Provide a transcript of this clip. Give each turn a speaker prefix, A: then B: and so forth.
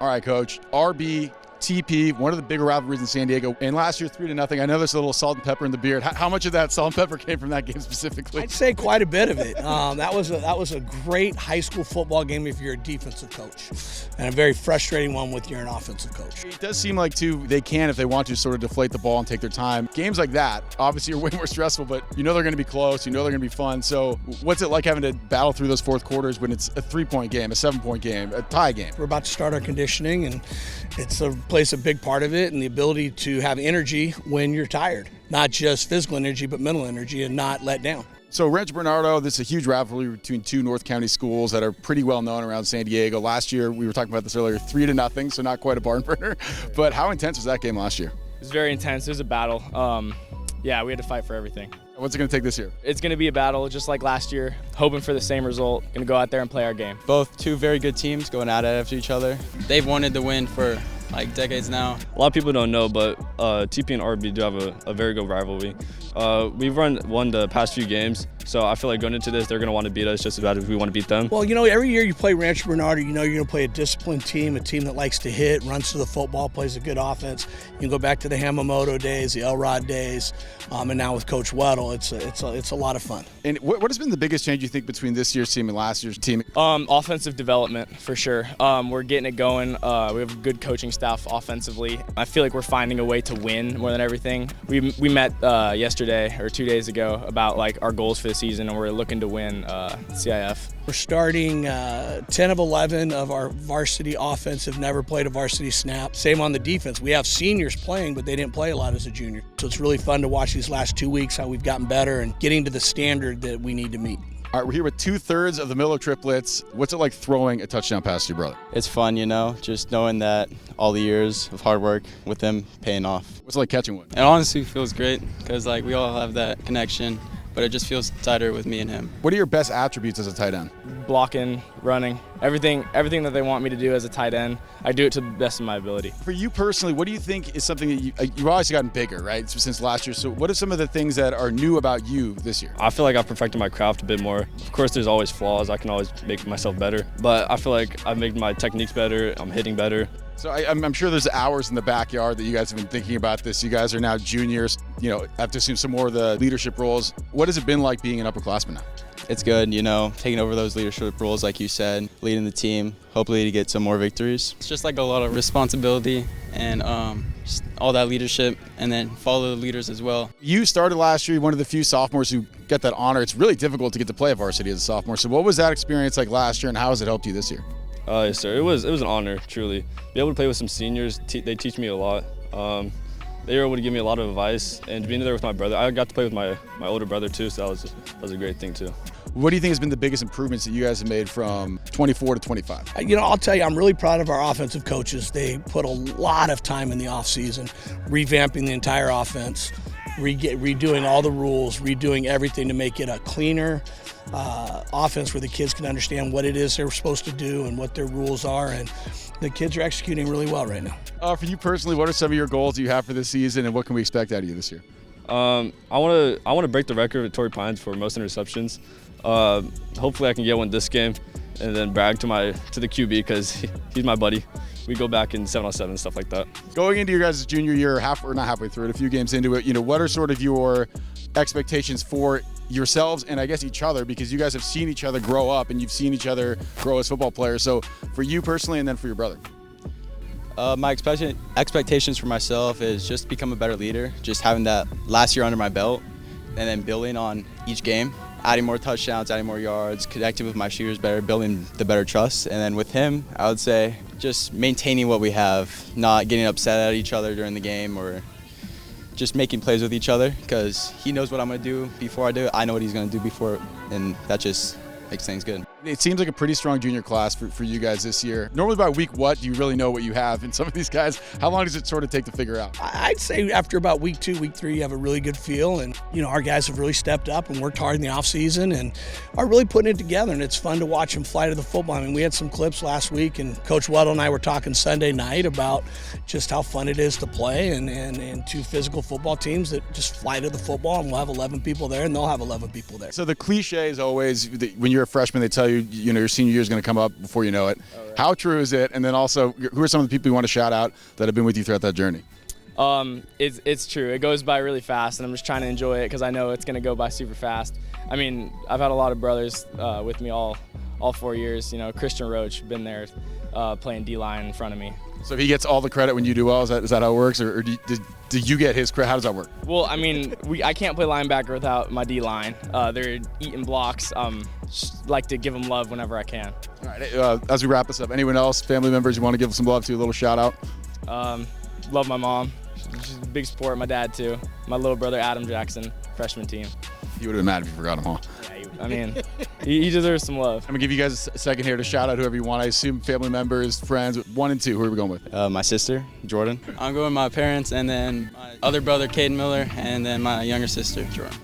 A: All right, Coach. RB, TP, one of the bigger rivalries in San Diego. And last year, 3-0. I know there's a little salt and pepper in the beard. How much of that salt and pepper came from that game specifically?
B: I'd say quite a bit of it. That was a great high school football game if you're a defensive coach, and a very frustrating one if you're an offensive coach.
A: It does seem like, too, they can, if they want to, sort of deflate the ball and take their time. Games like that, obviously, are way more stressful, but you know they're going to be close. You know they're going to be fun. So what's it like having to battle through those fourth quarters when it's a 3-point game, a 7-point game, a tie game?
B: We're about to start our conditioning, and it's plays a big part of it, and the ability to have energy when you're tired. Not just physical energy, but mental energy, and not let down.
A: So Rancho Bernardo, this is a huge rivalry between two North County schools that are pretty well known around San Diego. Last year, we were talking about this earlier, 3-0, so not quite a barn burner. But how intense was that game last year?
C: It was very intense. It was a battle. Yeah, we had to fight for everything.
A: What's it going to take this year?
C: It's going to be a battle just like last year, hoping for the same result. Going to go out there and play our game.
D: Both two very good teams going at it after each other. They've wanted to win for like decades now.
E: A lot of people don't know, but TP and RB do have a very good rivalry. We've won the past few games, so I feel like going into this, they're going to want to beat us just as bad as we want to beat them.
B: Well, you know, every year you play Rancho Bernardo, you know you're going to play a disciplined team, a team that likes to hit, runs to the football, plays a good offense. You can go back to the Hamamoto days, the Elrod days, and now with Coach Weddle, it's a lot of fun.
A: And what has been the biggest change you think between this year's team and last year's team?
C: Offensive development, for sure. We're getting it going. We have a good coaching staff offensively. I feel like we're finding a way to win more than everything. We met yesterday or 2 days ago about like our goals for the season, and we're looking to win CIF.
B: We're starting 10 of 11 of our varsity offense have never played a varsity snap. Same on the defense. We have seniors playing, but they didn't play a lot as a junior. So it's really fun to watch these last 2 weeks, how we've gotten better and getting to the standard that we need to meet.
A: All right, we're here with 2/3 of the Miller triplets. What's it like throwing a touchdown pass to your brother?
D: It's fun, you know, just knowing that all the years of hard work with them paying off.
A: What's it like catching one?
D: It honestly feels great because like we all have that connection, but it just feels tighter with me and him.
A: What are your best attributes as a tight end?
C: Blocking, running, everything that they want me to do as a tight end, I do it to the best of my ability.
A: For you personally, what do you think is something that you've obviously gotten bigger, right, since last year? So what are some of the things that are new about you this year?
E: I feel like I've perfected my craft a bit more. Of course, there's always flaws. I can always make myself better, but I feel like I've made my techniques better. I'm hitting better.
A: So I'm sure there's hours in the backyard that you guys have been thinking about this. You guys are now juniors, you know, have to assume some more of the leadership roles. What has it been like being an upperclassman now?
D: It's good, you know, taking over those leadership roles like you said, leading the team, hopefully to get some more victories. It's just like a lot of responsibility and just all that leadership, and then follow the leaders as well.
A: You started last year, one of the few sophomores who get that honor. It's really difficult to get to play at varsity as a sophomore. So what was that experience like last year, and how has it helped you this year?
E: Yes, sir. It was an honor, truly. Be able to play with some seniors, they teach me a lot. They were able to give me a lot of advice, and being there with my brother, I got to play with my older brother too, so that was a great thing too.
A: What do you think has been the biggest improvements that you guys have made from 24 to 25?
B: You know, I'll tell you, I'm really proud of our offensive coaches. They put a lot of time in the offseason, revamping the entire offense, redoing all the rules, redoing everything to make it a cleaner offense where the kids can understand what it is they're supposed to do and what their rules are, and the kids are executing really well right now.
A: For you personally, what are some of your goals you have for this season, and what can we expect out of you this year?
E: I want to break the record at Torrey Pines for most interceptions. Hopefully I can get one this game, and then brag to the QB because he's my buddy. We go back in 7-on-7 and stuff like that. Going into your guys' junior year, not halfway through it, a few games into it, you know, what are sort of your expectations for yourselves and I guess each other, because you guys have seen each other grow up and you've seen each other grow as football players. So for you personally, and then for your brother.
D: My expectations for myself is just become a better leader, just having that last year under my belt, and then building on each game, adding more touchdowns, adding more yards, connecting with my shooters better, building the better trust. And then with him, I would say just maintaining what we have, not getting upset at each other during the game, or just making plays with each other, because he knows what I'm going to do before I do it. I know what he's going to do before, and that just makes things good.
A: It seems like a pretty strong junior class for you guys this year. Normally by week what do you really know what you have? And some of these guys, how long does it sort of take to figure out?
B: I'd say after about week 2, week 3, you have a really good feel. And, you know, our guys have really stepped up and worked hard in the offseason and are really putting it together. And it's fun to watch them fly to the football. I mean, we had some clips last week, and Coach Weddle and I were talking Sunday night about just how fun it is to play and two physical football teams that just fly to the football, and we'll have 11 people there and they'll have 11 people there.
A: So the cliche is always, when you're a freshman, they tell you you know your senior year is going to come up before you know it.
C: Oh, right.
A: How true is it? And then also, who are some of the people you want to shout out that have been with you throughout that journey?
C: It's true. It goes by really fast, and I'm just trying to enjoy it because I know it's going to go by super fast. I mean, I've had a lot of brothers with me all 4 years. You know, Christian Roach been there playing D-line in front of me.
A: So if he gets all the credit when you do well, is that how it works, or do you get his credit? How does that work?
C: Well, I mean, I can't play linebacker without my D-line. They're eating blocks. Just like to give them love whenever I can.
A: All right. As we wrap this up, anyone else, family members you want to give some love to, a little shout out?
C: Love my mom. She's a big support. My dad too. My little brother Adam Jackson, freshman team.
A: You would have been mad if you forgot him, huh?
C: I mean, he deserves some love.
A: I'm gonna give you guys a second here to shout out whoever you want. I assume family members, friends. 1 and 2. Who are we going with?
D: My sister, Jordan. I'm going with my parents, and then my other brother, Caden Miller, and then my younger sister, Jordan.